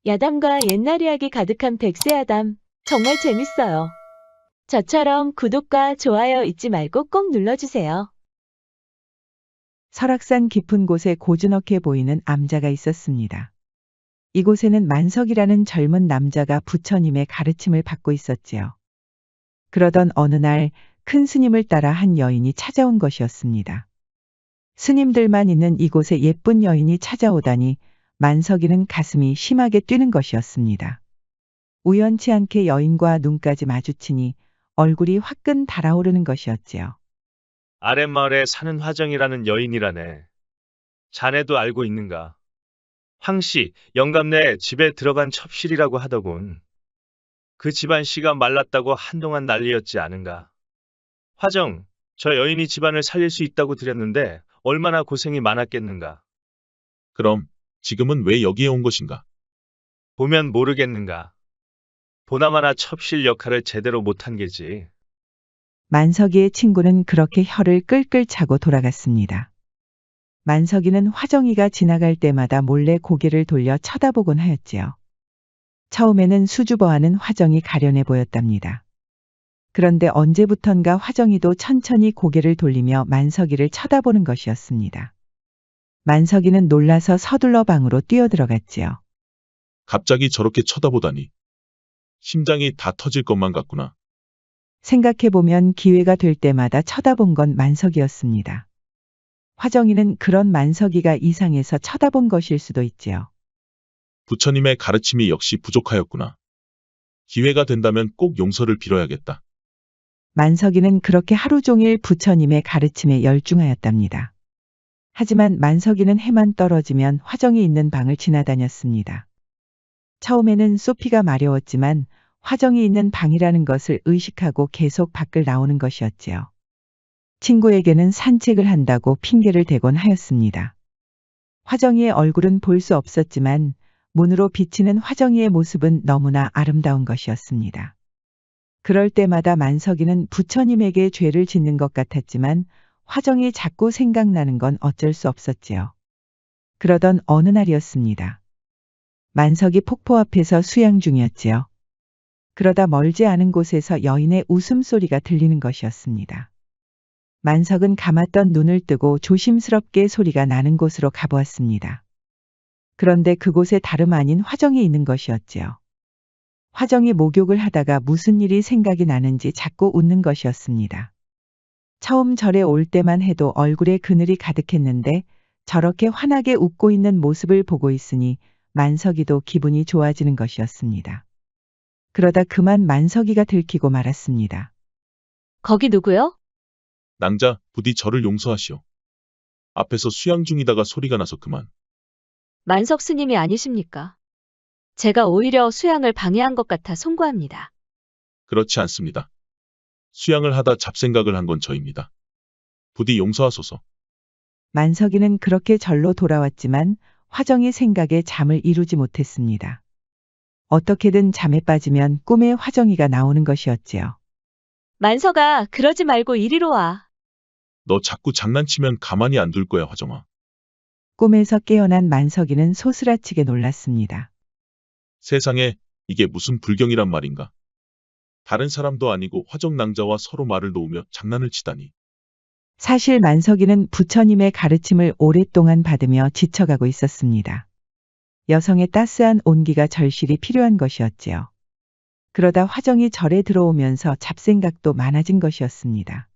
야담과 옛날 이야기 가득한 백세야담. 정말 재밌어요. 저처럼 구독과 좋아요 잊지 말고 꼭 눌러주세요. 설악산 깊은 곳에 고즈넉해 보이는 암자가 있었습니다. 이곳에는 만석이라는 젊은 남자가 부처님의 가르침을 받고 있었지요. 그러던 어느 날 큰 스님을 따라 한 여인이 찾아온 것이었습니다. 스님들만 있는 이곳에 예쁜 여인이 찾아오다니 만석이는 가슴이 심하게 뛰는 것이었습니다. 우연치 않게 여인과 눈까지 마주치니 얼굴이 화끈 달아오르는 것이었지요. 아랫마을에 사는 화정이라는 여인이라네. 자네도 알고 있는가? 황씨, 영감네 집에 들어간 첩실이라고 하더군. 그 집안 씨가 말랐다고 한동안 난리였지 않은가? 화정, 저 여인이 집안을 살릴 수 있다고 드렸는데 얼마나 고생이 많았겠는가? 그럼 지금은 왜 여기에 온 것인가? 보면 모르겠는가? 보나마나 첩실 역할을 제대로 못한 게지. 만석이의 친구는 그렇게 혀를 끌끌 차고 돌아갔습니다. 만석이는 화정이가 지나갈 때마다 몰래 고개를 돌려 쳐다보곤 하였지요. 처음에는 수줍어하는 화정이 가련해 보였답니다. 그런데 언제부턴가 화정이도 천천히 고개를 돌리며 만석이를 쳐다보는 것이었습니다. 만석이는 놀라서 서둘러 방으로 뛰어들어갔지요. 갑자기 저렇게 쳐다보다니. 심장이 다 터질 것만 같구나. 생각해보면 기회가 될 때마다 쳐다본 건 만석이었습니다. 화정이는 그런 만석이가 이상해서 쳐다본 것일 수도 있지요. 부처님의 가르침이 역시 부족하였구나. 기회가 된다면 꼭 용서를 빌어야겠다. 만석이는 그렇게 하루 종일 부처님의 가르침에 열중하였답니다. 하지만 만석이는 해만 떨어지면 화정이 있는 방을 지나다녔습니다. 처음에는 소피가 마려웠지만 화정이 있는 방이라는 것을 의식하고 계속 밖을 나오는 것이었지요. 친구에게는 산책을 한다고 핑계를 대곤 하였습니다. 화정이의 얼굴은 볼 수 없었지만 문으로 비치는 화정이의 모습은 너무나 아름다운 것이었습니다. 그럴 때마다 만석이는 부처님에게 죄를 짓는 것 같았지만 화정이 자꾸 생각나는 건 어쩔 수 없었지요. 그러던 어느 날이었습니다. 만석이 폭포 앞에서 수양 중이었지요. 그러다 멀지 않은 곳에서 여인의 웃음소리가 들리는 것이었습니다. 만석은 감았던 눈을 뜨고 조심스럽게 소리가 나는 곳으로 가보았습니다. 그런데 그곳에 다름 아닌 화정이 있는 것이었지요. 화정이 목욕을 하다가 무슨 일이 생각이 나는지 자꾸 웃는 것이었습니다. 처음 절에 올 때만 해도 얼굴에 그늘이 가득했는데 저렇게 환하게 웃고 있는 모습을 보고 있으니 만석이도 기분이 좋아지는 것이었습니다. 그러다 그만 만석이가 들키고 말았습니다. 거기 누구요? 낭자, 부디 저를 용서하시오. 앞에서 수양 중이다가 소리가 나서 그만. 만석 스님이 아니십니까? 제가 오히려 수양을 방해한 것 같아 송구합니다. 그렇지 않습니다. 수양을 하다 잡생각을 한 건 저입니다. 부디 용서하소서. 만석이는 그렇게 절로 돌아왔지만 화정이 생각에 잠을 이루지 못했습니다. 어떻게든 잠에 빠지면 꿈에 화정이가 나오는 것이었지요. 만석아, 그러지 말고 이리로 와. 너 자꾸 장난치면 가만히 안 둘 거야, 화정아. 꿈에서 깨어난 만석이는 소스라치게 놀랐습니다. 세상에, 이게 무슨 불경이란 말인가. 다른 사람도 아니고 화정 낭자와 서로 말을 놓으며 장난을 치다니. 사실 만석이는 부처님의 가르침을 오랫동안 받으며 지쳐가고 있었습니다. 여성의 따스한 온기가 절실히 필요한 것이었지요. 그러다 화정이 절에 들어오면서 잡생각도 많아진 것이었습니다.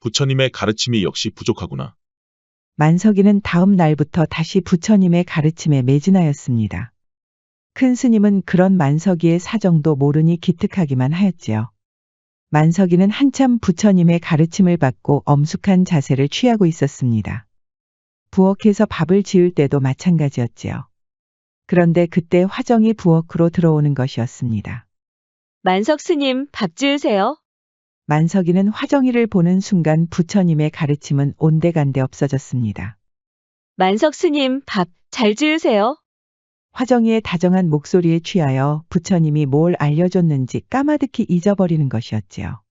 부처님의 가르침이 역시 부족하구나. 만석이는 다음 날부터 다시 부처님의 가르침에 매진하였습니다. 큰 스님은 그런 만석이의 사정도 모르니 기특하기만 하였지요. 만석이는 한참 부처님의 가르침을 받고 엄숙한 자세를 취하고 있었습니다. 부엌에서 밥을 지을 때도 마찬가지였지요. 그런데 그때 화정이 부엌으로 들어오는 것이었습니다. 만석 스님, 밥 지으세요. 만석이는 화정이를 보는 순간 부처님의 가르침은 온데간데 없어졌습니다. 만석 스님, 밥 잘 지으세요. 화정이의 다정한 목소리에 취하여 부처님이 뭘 알려줬는지 까마득히 잊어버리는 것이었지요.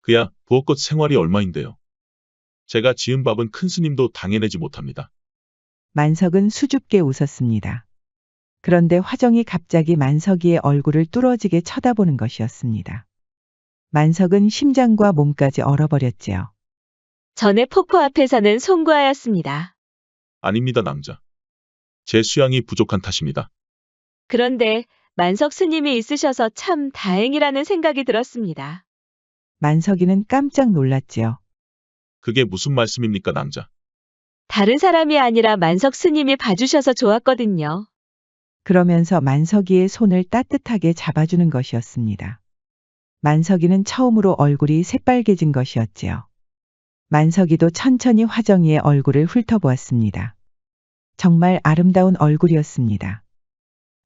그야 부엌것 생활이 얼마인데요. 제가 지은 밥은 큰 스님도 당해내지 못합니다. 만석은 수줍게 웃었습니다. 그런데 화정이 갑자기 만석이의 얼굴을 뚫어지게 쳐다보는 것이었습니다. 만석은 심장과 몸까지 얼어버렸지요. 전에 폭포 앞에서는 송구하였습니다. 아닙니다, 낭자. 제 수양이 부족한 탓입니다. 그런데 만석 스님이 있으셔서 참 다행이라는 생각이 들었습니다. 만석이는 깜짝 놀랐지요. 그게 무슨 말씀입니까, 낭자? 다른 사람이 아니라 만석 스님이 봐주셔서 좋았거든요. 그러면서 만석이의 손을 따뜻하게 잡아주는 것이었습니다. 만석이는 처음으로 얼굴이 새빨개진 것이었지요. 만석이도 천천히 화정이의 얼굴을 훑어보았습니다. 정말 아름다운 얼굴이었습니다.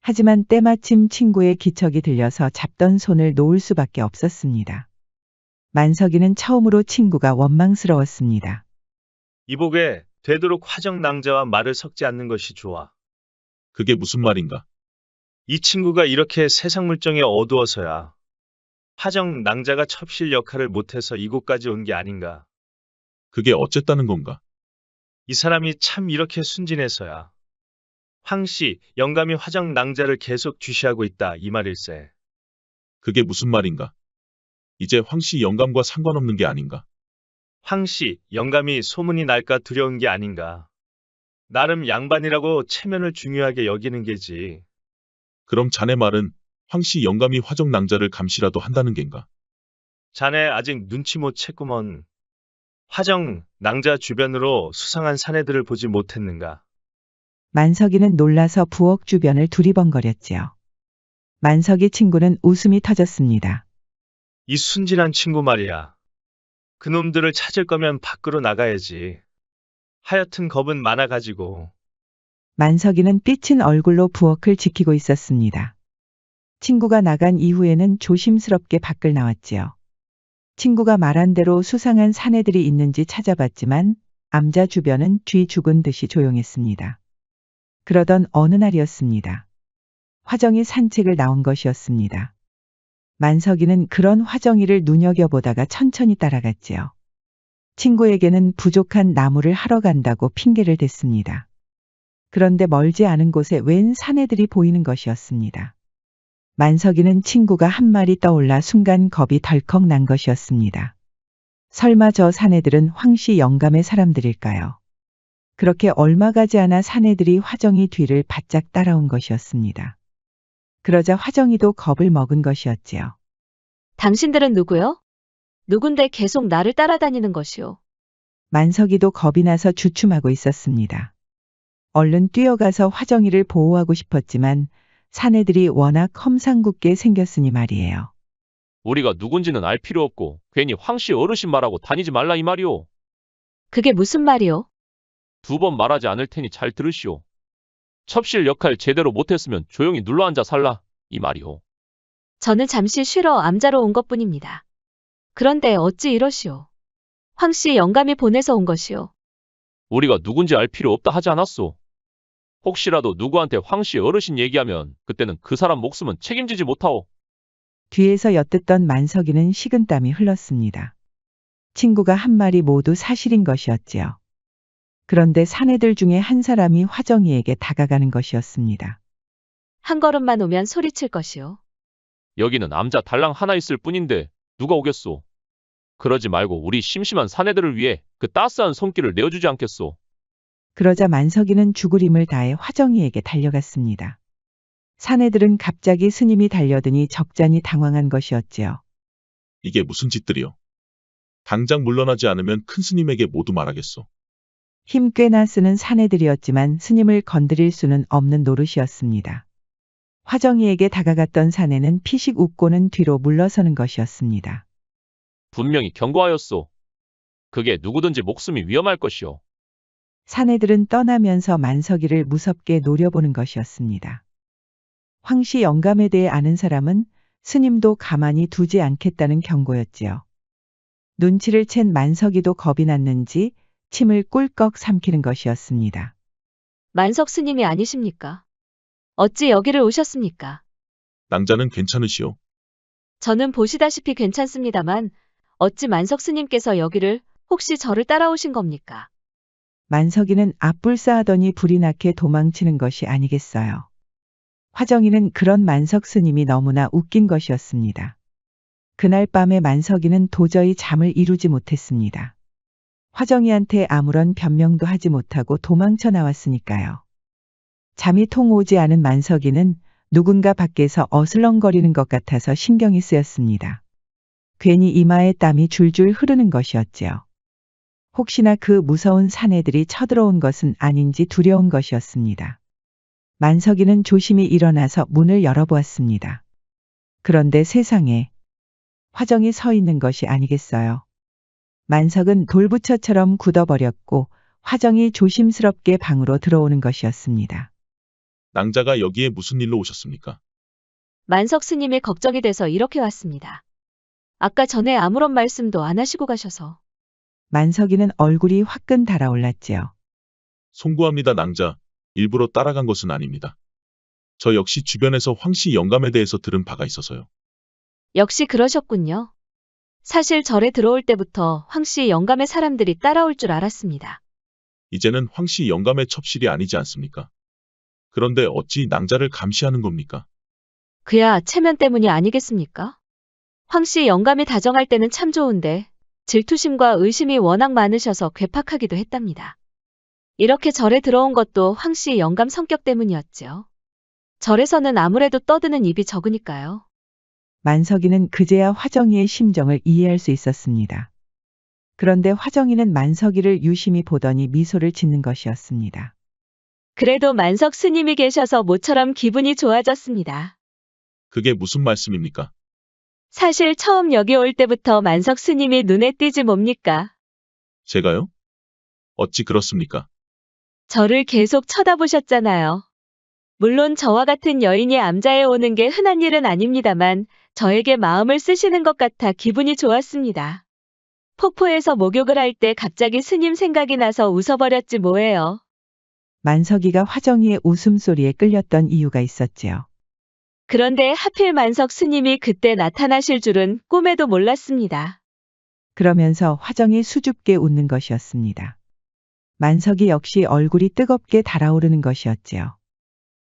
하지만 때마침 친구의 기척이 들려서 잡던 손을 놓을 수밖에 없었습니다. 만석이는 처음으로 친구가 원망스러웠습니다. 이복에 되도록 화정 낭자와 말을 섞지 않는 것이 좋아. 그게 무슨 말인가? 이 친구가 이렇게 세상 물정에 어두워서야 화정 낭자가 첩실 역할을 못해서 이곳까지 온 게 아닌가. 그게 어쨌다는 건가? 이 사람이 참 이렇게 순진해서야 황씨, 영감이 화정 낭자를 계속 주시하고 있다 이 말일세. 그게 무슨 말인가? 이제 황씨 영감과 상관없는 게 아닌가? 황씨, 영감이 소문이 날까 두려운 게 아닌가. 나름 양반이라고 체면을 중요하게 여기는 게지. 그럼 자네 말은 황씨 영감이 화정 낭자를 감시라도 한다는 겐가? 자네 아직 눈치 못 챘구먼. 화정 낭자 주변으로 수상한 사내들을 보지 못했는가. 만석이는 놀라서 부엌 주변을 두리번거렸지요. 만석이 친구는 웃음이 터졌습니다. 이 순진한 친구 말이야. 그놈들을 찾을 거면 밖으로 나가야지. 하여튼 겁은 많아가지고. 만석이는 삐친 얼굴로 부엌을 지키고 있었습니다. 친구가 나간 이후에는 조심스럽게 밖을 나왔지요. 친구가 말한 대로 수상한 사내들이 있는지 찾아봤지만 암자 주변은 쥐 죽은 듯이 조용했습니다. 그러던 어느 날이었습니다. 화정이 산책을 나온 것이었습니다. 만석이는 그런 화정이를 눈여겨보다가 천천히 따라갔지요. 친구에게는 부족한 나무를 하러 간다고 핑계를 댔습니다. 그런데 멀지 않은 곳에 웬 사내들이 보이는 것이었습니다. 만석이는 친구가 한 마리 떠올라 순간 겁이 덜컥 난 것이었습니다. 설마 저 사내들은 황씨 영감의 사람들일까요? 그렇게 얼마 가지 않아 사내들이 화정이 뒤를 바짝 따라온 것이었습니다. 그러자 화정이도 겁을 먹은 것이었지요. 당신들은 누구요? 누군데 계속 나를 따라다니는 것이오? 만석이도 겁이 나서 주춤하고 있었습니다. 얼른 뛰어가서 화정이를 보호하고 싶었지만 사내들이 워낙 험상궂게 생겼으니 말이에요. 우리가 누군지는 알 필요 없고 괜히 황씨 어르신 말하고 다니지 말라 이 말이오. 그게 무슨 말이오? 2번 말하지 않을 테니 잘 들으시오. 첩실 역할 제대로 못했으면 조용히 눌러앉아 살라 이 말이오. 저는 잠시 쉬러 암자로 온 것뿐입니다. 그런데 어찌 이러시오? 황씨 영감이 보내서 온 것이오. 우리가 누군지 알 필요 없다 하지 않았소. 혹시라도 누구한테 황씨 어르신 얘기하면 그때는 그 사람 목숨은 책임지지 못하오. 뒤에서 엿듣던 만석이는 식은땀이 흘렀습니다. 친구가 한 말이 모두 사실인 것이었지요. 그런데 사내들 중에 한 사람이 화정이에게 다가가는 것이었습니다. 한 걸음만 오면 소리칠 것이오. 여기는 암자 달랑 하나 있을 뿐인데 누가 오겠소. 그러지 말고 우리 심심한 사내들을 위해 그 따스한 손길을 내어주지 않겠소. 그러자 만석이는 죽을 힘을 다해 화정이에게 달려갔습니다. 사내들은 갑자기 스님이 달려드니 적잖이 당황한 것이었지요. 이게 무슨 짓들이요? 당장 물러나지 않으면 큰 스님에게 모두 말하겠소. 힘 꽤나 쓰는 사내들이었지만 스님을 건드릴 수는 없는 노릇이었습니다. 화정이에게 다가갔던 사내는 피식 웃고는 뒤로 물러서는 것이었습니다. 분명히 경고하였소. 그게 누구든지 목숨이 위험할 것이오. 사내들은 떠나면서 만석이를 무섭게 노려보는 것이었습니다. 황씨 영감에 대해 아는 사람은 스님도 가만히 두지 않겠다는 경고였지요. 눈치를 챈 만석이도 겁이 났는지 침을 꿀꺽 삼키는 것이었습니다. 만석 스님이 아니십니까? 어찌 여기를 오셨습니까? 낭자는 괜찮으시오. 저는 보시다시피 괜찮습니다만 어찌 만석 스님께서 여기를 혹시 저를 따라오신 겁니까? 만석이는 앞불싸하더니 불이 나게 도망치는 것이 아니겠어요. 화정이는 그런 만석 스님이 너무나 웃긴 것이었습니다. 그날 밤에 만석이는 도저히 잠을 이루지 못했습니다. 화정이한테 아무런 변명도 하지 못하고 도망쳐 나왔으니까요. 잠이 통 오지 않은 만석이는 누군가 밖에서 어슬렁거리는 것 같아서 신경이 쓰였습니다. 괜히 이마에 땀이 줄줄 흐르는 것이었지요. 혹시나 그 무서운 사내들이 쳐들어온 것은 아닌지 두려운 것이었습니다. 만석이는 조심히 일어나서 문을 열어보았습니다. 그런데 세상에 화정이 서 있는 것이 아니겠어요. 만석은 돌부처처럼 굳어버렸고 화정이 조심스럽게 방으로 들어오는 것이었습니다. 낭자가 여기에 무슨 일로 오셨습니까? 만석 스님이 걱정이 돼서 이렇게 왔습니다. 아까 전에 아무런 말씀도 안 하시고 가셔서. 만석이는 얼굴이 화끈 달아올랐지요. 송구합니다, 낭자. 일부러 따라간 것은 아닙니다. 저 역시 주변에서 황씨 영감에 대해서 들은 바가 있어서요. 역시 그러셨군요. 사실 절에 들어올 때부터 황씨 영감의 사람들이 따라올 줄 알았습니다. 이제는 황씨 영감의 첩실이 아니지 않습니까? 그런데 어찌 낭자를 감시하는 겁니까? 그야 체면 때문이 아니겠습니까? 황씨 영감이 다정할 때는 참 좋은데 질투심과 의심이 워낙 많으셔서 괴팍하기도 했답니다. 이렇게 절에 들어온 것도 황씨 영감 성격 때문이었지요. 절에서는 아무래도 떠드는 입이 적으니까요. 만석이는 그제야 화정이의 심정을 이해할 수 있었습니다. 그런데 화정이는 만석이를 유심히 보더니 미소를 짓는 것이었습니다. 그래도 만석 스님이 계셔서 모처럼 기분이 좋아졌습니다. 그게 무슨 말씀입니까? 사실 처음 여기 올 때부터 만석 스님이 눈에 띄지 뭡니까? 제가요? 어찌 그렇습니까? 저를 계속 쳐다보셨잖아요. 물론 저와 같은 여인이 암자에 오는 게 흔한 일은 아닙니다만 저에게 마음을 쓰시는 것 같아 기분이 좋았습니다. 폭포에서 목욕을 할 때 갑자기 스님 생각이 나서 웃어버렸지 뭐예요. 만석이가 화정이의 웃음소리에 끌렸던 이유가 있었지요. 그런데 하필 만석 스님이 그때 나타나실 줄은 꿈에도 몰랐습니다. 그러면서 화정이 수줍게 웃는 것이었습니다. 만석이 역시 얼굴이 뜨겁게 달아오르는 것이었지요.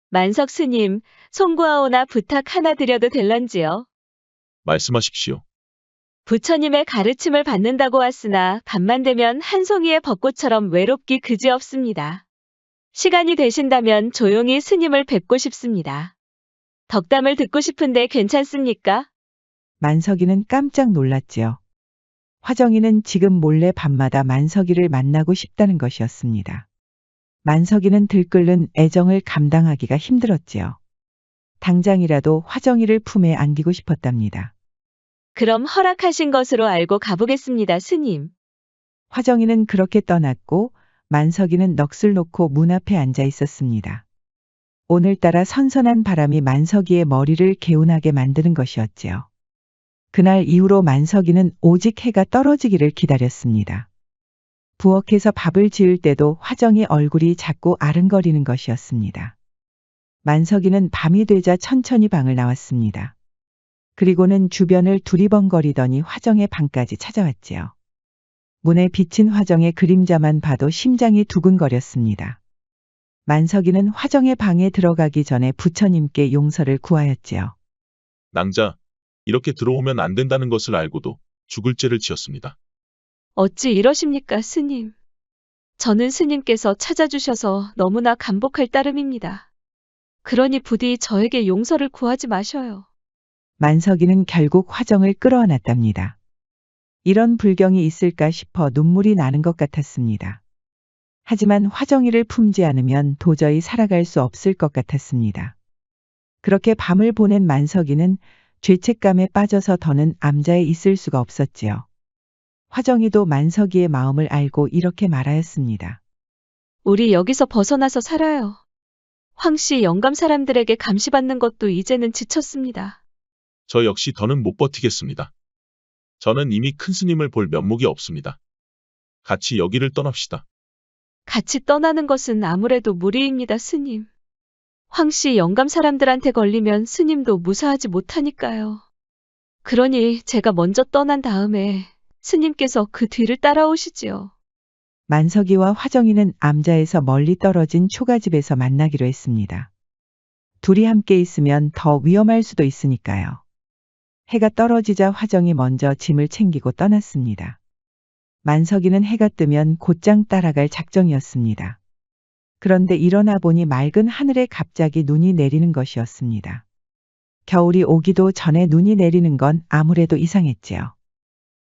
만석 스님, 송구하오나 부탁 하나 드려도 될런지요? 말씀하십시오. 부처님의 가르침을 받는다고 왔으나 밤만 되면 한 송이의 벚꽃처럼 외롭기 그지없습니다. 시간이 되신다면 조용히 스님을 뵙고 싶습니다. 덕담을 듣고 싶은데 괜찮습니까? 만석이는 깜짝 놀랐지요. 화정이는 지금 몰래 밤마다 만석이를 만나고 싶다는 것이었습니다. 만석이는 들끓는 애정을 감당하기가 힘들었지요. 당장이라도 화정이를 품에 안기고 싶었답니다. 그럼 허락하신 것으로 알고 가보겠습니다, 스님. 화정이는 그렇게 떠났고 만석이는 넋을 놓고 문 앞에 앉아 있었습니다. 오늘따라 선선한 바람이 만석이의 머리를 개운하게 만드는 것이었지요. 그날 이후로 만석이는 오직 해가 떨어지기를 기다렸습니다. 부엌에서 밥을 지을 때도 화정이 얼굴이 자꾸 아른거리는 것이었습니다. 만석이는 밤이 되자 천천히 방을 나왔습니다. 그리고는 주변을 두리번거리더니 화정의 방까지 찾아왔지요. 문에 비친 화정의 그림자만 봐도 심장이 두근거렸습니다. 만석이는 화정의 방에 들어가기 전에 부처님께 용서를 구하였지요. 낭자, 이렇게 들어오면 안 된다는 것을 알고도 죽을 죄를 지었습니다. 어찌 이러십니까, 스님? 저는 스님께서 찾아주셔서 너무나 감복할 따름입니다. 그러니 부디 저에게 용서를 구하지 마셔요. 만석이는 결국 화정을 끌어안았답니다. 이런 불경이 있을까 싶어 눈물이 나는 것 같았습니다. 하지만 화정이를 품지 않으면 도저히 살아갈 수 없을 것 같았습니다. 그렇게 밤을 보낸 만석이는 죄책감에 빠져서 더는 암자에 있을 수가 없었지요. 화정이도 만석이의 마음을 알고 이렇게 말하였습니다. 우리 여기서 벗어나서 살아요. 황씨 영감 사람들에게 감시받는 것도 이제는 지쳤습니다. 저 역시 더는 못 버티겠습니다. 저는 이미 큰 스님을 볼 면목이 없습니다. 같이 여기를 떠납시다. 같이 떠나는 것은 아무래도 무리입니다, 스님. 황씨 영감 사람들한테 걸리면 스님도 무사하지 못하니까요. 그러니 제가 먼저 떠난 다음에 스님께서 그 뒤를 따라오시지요. 만석이와 화정이는 암자에서 멀리 떨어진 초가집에서 만나기로 했습니다. 둘이 함께 있으면 더 위험할 수도 있으니까요. 해가 떨어지자 화정이 먼저 짐을 챙기고 떠났습니다. 만석이는 해가 뜨면 곧장 따라갈 작정이었습니다. 그런데 일어나 보니 맑은 하늘에 갑자기 눈이 내리는 것이었습니다. 겨울이 오기도 전에 눈이 내리는 건 아무래도 이상했지요.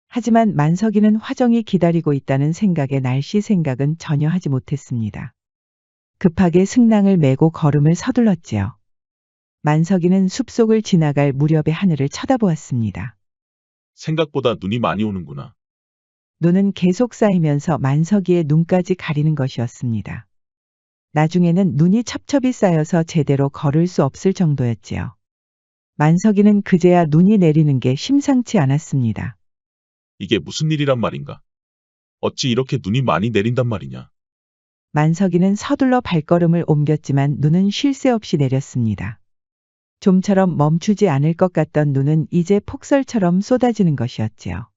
하지만 만석이는 화정이 기다리고 있다는 생각에 날씨 생각은 전혀 하지 못했습니다. 급하게 승낭을 메고 걸음을 서둘렀지요. 만석이는 숲속을 지나갈 무렵에 하늘을 쳐다보았습니다. 생각보다 눈이 많이 오는구나. 눈은 계속 쌓이면서 만석이의 눈까지 가리는 것이었습니다. 나중에는 눈이 첩첩이 쌓여서 제대로 걸을 수 없을 정도였지요. 만석이는 그제야 눈이 내리는 게 심상치 않았습니다. 이게 무슨 일이란 말인가? 어찌 이렇게 눈이 많이 내린단 말이냐? 만석이는 서둘러 발걸음을 옮겼지만 눈은 쉴 새 없이 내렸습니다. 좀처럼 멈추지 않을 것 같던 눈은 이제 폭설처럼 쏟아지는 것이었지요.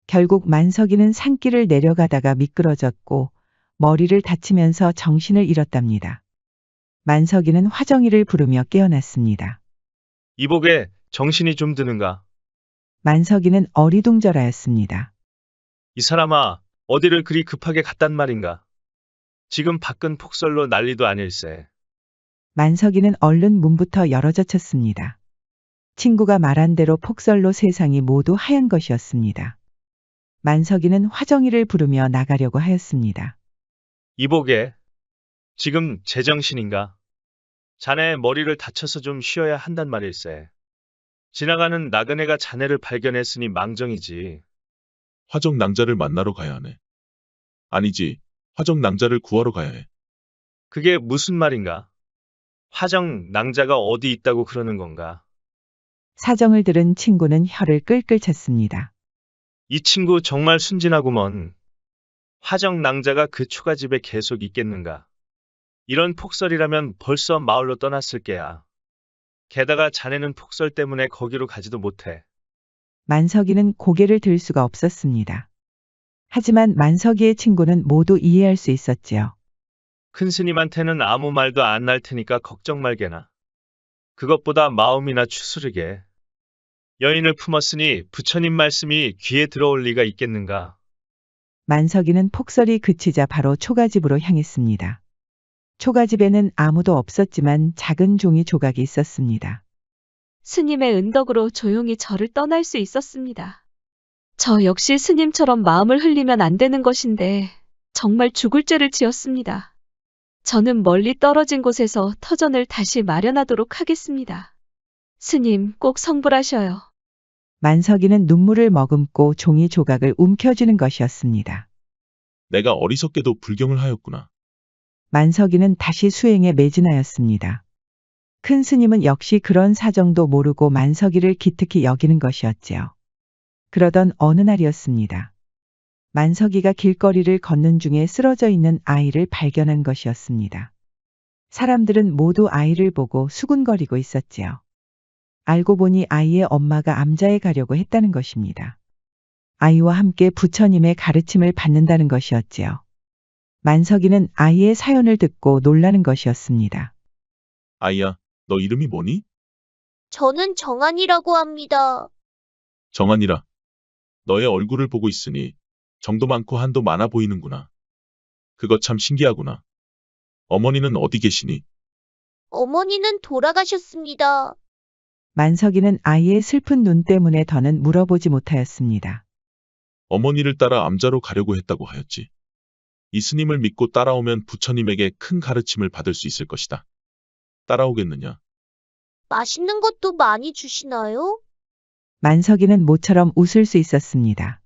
결국 만석이는 산길을 내려가다가 미끄러졌고 머리를 다치면서 정신을 잃었답니다. 만석이는 화정이를 부르며 깨어났습니다. 이복에 정신이 좀 드는가? 만석이는 어리둥절하였습니다. 이 사람아, 어디를 그리 급하게 갔단 말인가? 지금 밖은 폭설로 난리도 아닐세. 만석이는 얼른 문부터 열어젖혔습니다. 친구가 말한 대로 폭설로 세상이 모두 하얀 것이었습니다. 만석이는 화정이를 부르며 나가려고 하였습니다. 이복에, 지금 제정신인가? 자네 머리를 다쳐서 좀 쉬어야 한단 말일세. 지나가는 나그네가 자네를 발견했으니 망정이지. 화정 낭자를 만나러 가야 하네. 아니지, 화정 낭자를 구하러 가야 해. 그게 무슨 말인가? 화정 낭자가 어디 있다고 그러는 건가? 사정을 들은 친구는 혀를 끌끌 찼습니다. 이 친구 정말 순진하구먼. 화정 낭자가 그 초가집에 계속 있겠는가? 이런 폭설이라면 벌써 마을로 떠났을 게야. 게다가 자네는 폭설 때문에 거기로 가지도 못해. 만석이는 고개를 들 수가 없었습니다. 하지만 만석이의 친구는 모두 이해할 수 있었지요. 큰 스님한테는 아무 말도 안 날 테니까 걱정 말게나. 그것보다 마음이나 추스르게. 여인을 품었으니 부처님 말씀이 귀에 들어올 리가 있겠는가. 만석이는 폭설이 그치자 바로 초가집으로 향했습니다. 초가집에는 아무도 없었지만 작은 종이 조각이 있었습니다. 스님의 은덕으로 조용히 저를 떠날 수 있었습니다. 저 역시 스님처럼 마음을 흘리면 안 되는 것인데 정말 죽을 죄를 지었습니다. 저는 멀리 떨어진 곳에서 터전을 다시 마련하도록 하겠습니다. 스님 꼭 성불하셔요. 만석이는 눈물을 머금고 종이 조각을 움켜쥐는 것이었습니다. 내가 어리석게도 불경을 하였구나. 만석이는 다시 수행에 매진하였습니다. 큰 스님은 역시 그런 사정도 모르고 만석이를 기특히 여기는 것이었지요. 그러던 어느 날이었습니다. 만석이가 길거리를 걷는 중에 쓰러져 있는 아이를 발견한 것이었습니다. 사람들은 모두 아이를 보고 수군거리고 있었지요. 알고 보니 아이의 엄마가 암자에 가려고 했다는 것입니다. 아이와 함께 부처님의 가르침을 받는다는 것이었지요. 만석이는 아이의 사연을 듣고 놀라는 것이었습니다. 아이야, 너 이름이 뭐니? 저는 정한이라고 합니다. 정한이라. 너의 얼굴을 보고 있으니 정도 많고 한도 많아 보이는구나. 그거 참 신기하구나. 어머니는 어디 계시니? 어머니는 돌아가셨습니다. 만석이는 아이의 슬픈 눈 때문에 더는 물어보지 못하였습니다. 어머니를 따라 암자로 가려고 했다고 하였지. 이 스님을 믿고 따라오면 부처님에게 큰 가르침을 받을 수 있을 것이다. 따라오겠느냐? 맛있는 것도 많이 주시나요? 만석이는 모처럼 웃을 수 있었습니다.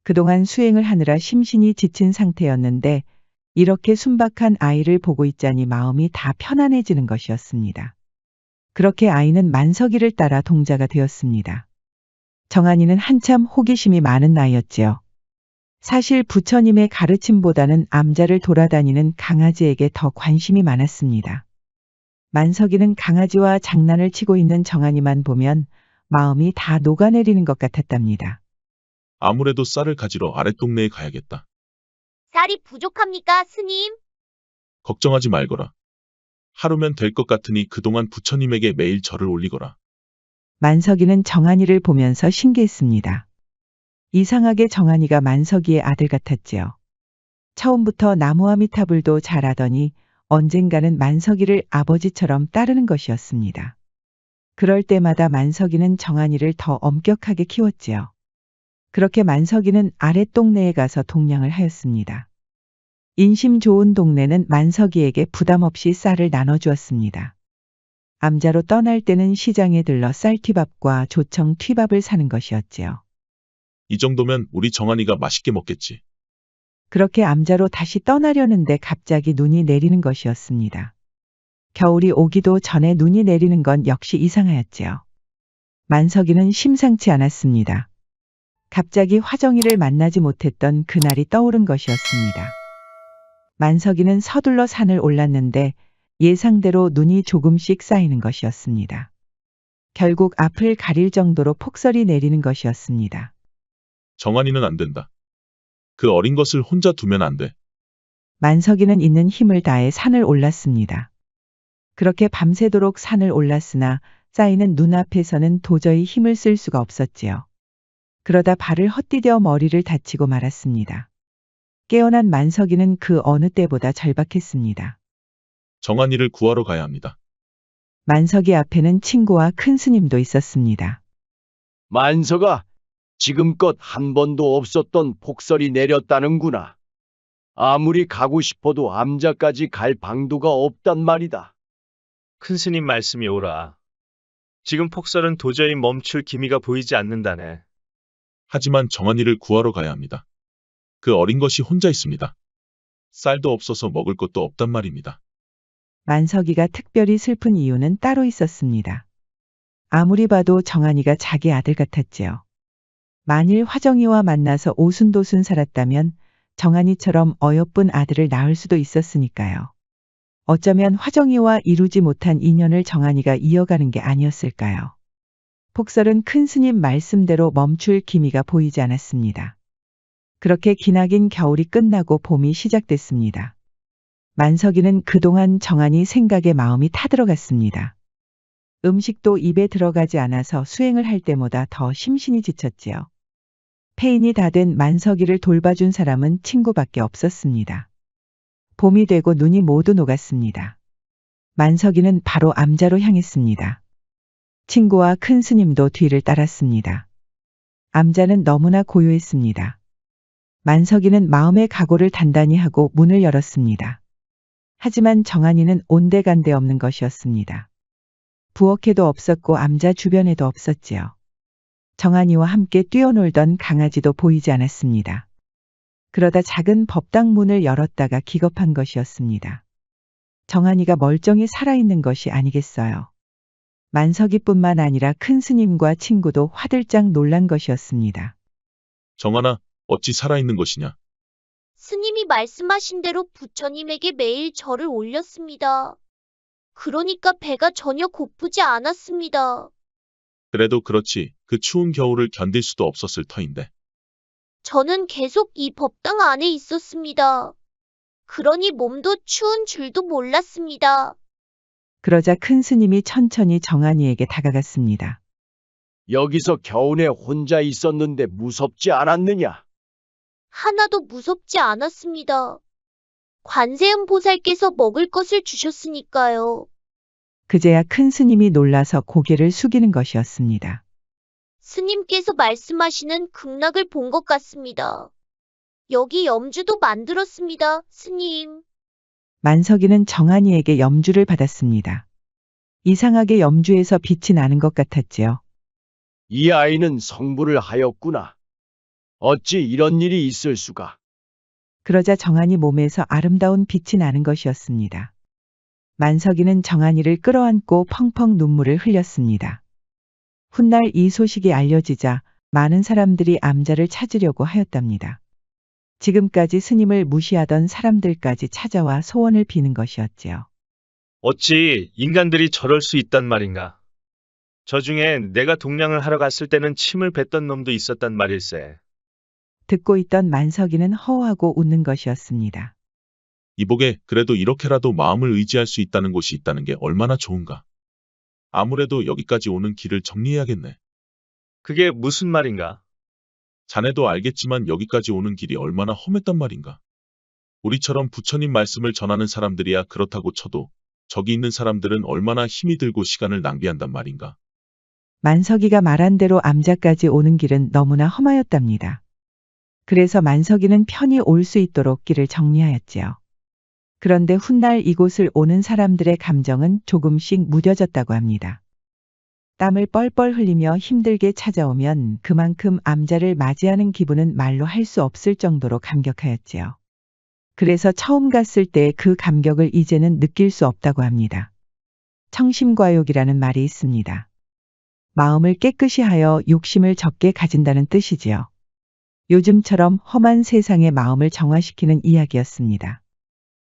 그동안 수행을 하느라 심신이 지친 상태였는데 이렇게 순박한 아이를 보고 있자니 마음이 다 편안해지는 것이었습니다. 그렇게 아이는 만석이를 따라 동자가 되었습니다. 정한이는 한참 호기심이 많은 나이였지요. 사실 부처님의 가르침보다는 암자를 돌아다니는 강아지에게 더 관심이 많았습니다. 만석이는 강아지와 장난을 치고 있는 정한이만 보면 마음이 다 녹아내리는 것 같았답니다. 아무래도 쌀을 가지러 아랫동네에 가야겠다. 쌀이 부족합니까, 스님? 걱정하지 말거라. 하루면 될 것 같으니 그동안 부처님에게 매일 절을 올리거라. 만석이는 정한이를 보면서 신기했습니다. 이상하게 정한이가 만석이의 아들 같았지요. 처음부터 나무아미타불도 잘하더니 언젠가는 만석이를 아버지처럼 따르는 것이었습니다. 그럴 때마다 만석이는 정한이를 더 엄격하게 키웠지요. 그렇게 만석이는 아랫 동네에 가서 동냥을 하였습니다. 인심 좋은 동네는 만석이에게 부담 없이 쌀을 나눠주었습니다. 암자로 떠날 때는 시장에 들러 쌀튀밥과 조청 튀밥을 사는 것이었지요. 이 정도면 우리 정한이가 맛있게 먹겠지. 그렇게 암자로 다시 떠나려는데 갑자기 눈이 내리는 것이었습니다. 겨울이 오기도 전에 눈이 내리는 건 역시 이상하였지요. 만석이는 심상치 않았습니다. 갑자기 화정이를 만나지 못했던 그날이 떠오른 것이었습니다. 만석이는 서둘러 산을 올랐는데 예상대로 눈이 조금씩 쌓이는 것이었습니다. 결국 앞을 가릴 정도로 폭설이 내리는 것이었습니다. 정한이는 안 된다. 그 어린 것을 혼자 두면 안 돼. 만석이는 있는 힘을 다해 산을 올랐습니다. 그렇게 밤새도록 산을 올랐으나 쌓이는 눈앞에서는 도저히 힘을 쓸 수가 없었지요. 그러다 발을 헛디뎌 머리를 다치고 말았습니다. 깨어난 만석이는 그 어느 때보다 절박했습니다. 정한이를 구하러 가야 합니다. 만석이 앞에는 친구와 큰 스님도 있었습니다. 만석아, 지금껏 한 번도 없었던 폭설이 내렸다는구나. 아무리 가고 싶어도 암자까지 갈 방도가 없단 말이다. 큰 스님 말씀이 옳아. 지금 폭설은 도저히 멈출 기미가 보이지 않는다네. 하지만 정한이를 구하러 가야 합니다. 그 어린 것이 혼자 있습니다. 쌀도 없어서 먹을 것도 없단 말입니다. 만석이가 특별히 슬픈 이유는 따로 있었습니다. 아무리 봐도 정한이가 자기 아들 같았지요. 만일 화정이와 만나서 오순도순 살았다면 정한이처럼 어여쁜 아들을 낳을 수도 있었으니까요. 어쩌면 화정이와 이루지 못한 인연을 정한이가 이어가는 게 아니었을까요? 폭설은 큰 스님 말씀대로 멈출 기미가 보이지 않았습니다. 그렇게 기나긴 겨울이 끝나고 봄이 시작됐습니다. 만석이는 그동안 정한이 생각에 마음이 타들어갔습니다. 음식도 입에 들어가지 않아서 수행을 할 때마다 더 심신이 지쳤지요. 폐인이 다 된 만석이를 돌봐준 사람은 친구밖에 없었습니다. 봄이 되고 눈이 모두 녹았습니다. 만석이는 바로 암자로 향했습니다. 친구와 큰 스님도 뒤를 따랐습니다. 암자는 너무나 고요했습니다. 만석이는 마음의 각오를 단단히 하고 문을 열었습니다. 하지만 정한이는 온데간데 없는 것이었습니다. 부엌에도 없었고 암자 주변에도 없었지요. 정한이와 함께 뛰어놀던 강아지도 보이지 않았습니다. 그러다 작은 법당 문을 열었다가 기겁한 것이었습니다. 정한이가 멀쩡히 살아있는 것이 아니겠어요. 만석이뿐만 아니라 큰 스님과 친구도 화들짝 놀란 것이었습니다. 정한아, 어찌 살아있는 것이냐? 스님이 말씀하신 대로 부처님에게 매일 절을 올렸습니다. 그러니까 배가 전혀 고프지 않았습니다. 그래도 그렇지. 그 추운 겨울을 견딜 수도 없었을 터인데. 저는 계속 이 법당 안에 있었습니다. 그러니 몸도 추운 줄도 몰랐습니다. 그러자 큰 스님이 천천히 정한이에게 다가갔습니다. 여기서 겨우내 혼자 있었는데 무섭지 않았느냐? 하나도 무섭지 않았습니다. 관세음 보살께서 먹을 것을 주셨으니까요. 그제야 큰 스님이 놀라서 고개를 숙이는 것이었습니다. 스님께서 말씀하시는 극락을 본 것 같습니다. 여기 염주도 만들었습니다, 스님. 만석이는 정한이에게 염주를 받았습니다. 이상하게 염주에서 빛이 나는 것 같았지요. 이 아이는 성불을 하였구나. 어찌 이런 일이 있을 수가. 그러자 정한이 몸에서 아름다운 빛이 나는 것이었습니다. 만석이는 정한이를 끌어안고 펑펑 눈물을 흘렸습니다. 훗날 이 소식이 알려지자 많은 사람들이 암자를 찾으려고 하였답니다. 지금까지 스님을 무시하던 사람들까지 찾아와 소원을 비는 것이었지요. 어찌 인간들이 저럴 수 있단 말인가? 저 중에 내가 동냥을 하러 갔을 때는 침을 뱉던 놈도 있었단 말일세. 듣고 있던 만석이는 허우하고 웃는 것이었습니다. 이복에 그래도 이렇게라도 마음을 의지할 수 있다는 곳이 있다는 게 얼마나 좋은가. 아무래도 여기까지 오는 길을 정리해야겠네. 그게 무슨 말인가? 자네도 알겠지만 여기까지 오는 길이 얼마나 험했단 말인가. 우리처럼 부처님 말씀을 전하는 사람들이야 그렇다고 쳐도 저기 있는 사람들은 얼마나 힘이 들고 시간을 낭비한단 말인가. 만석이가 말한 대로 암자까지 오는 길은 너무나 험하였답니다. 그래서 만석이는 편히 올 수 있도록 길을 정리하였지요. 그런데 훗날 이곳을 오는 사람들의 감정은 조금씩 무뎌졌다고 합니다. 땀을 뻘뻘 흘리며 힘들게 찾아오면 그만큼 암자를 맞이하는 기분은 말로 할 수 없을 정도로 감격하였지요. 그래서 처음 갔을 때 그 감격을 이제는 느낄 수 없다고 합니다. 청심과욕이라는 말이 있습니다. 마음을 깨끗이 하여 욕심을 적게 가진다는 뜻이지요. 요즘처럼 험한 세상에 마음을 정화시키는 이야기였습니다.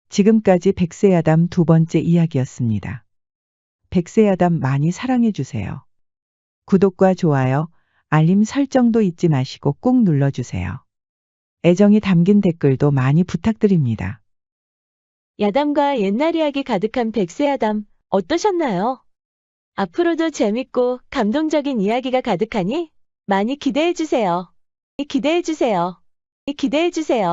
지금까지 백세야담 두 번째 이야기였습니다. 백세야담 많이 사랑해주세요. 구독과 좋아요, 알림 설정도 잊지 마시고 꾹 눌러주세요. 애정이 담긴 댓글도 많이 부탁드립니다. 야담과 옛날 이야기 가득한 백세야담 어떠셨나요? 앞으로도 재밌고 감동적인 이야기가 가득하니 많이 기대해주세요. 기대해주세요. 기대해주세요.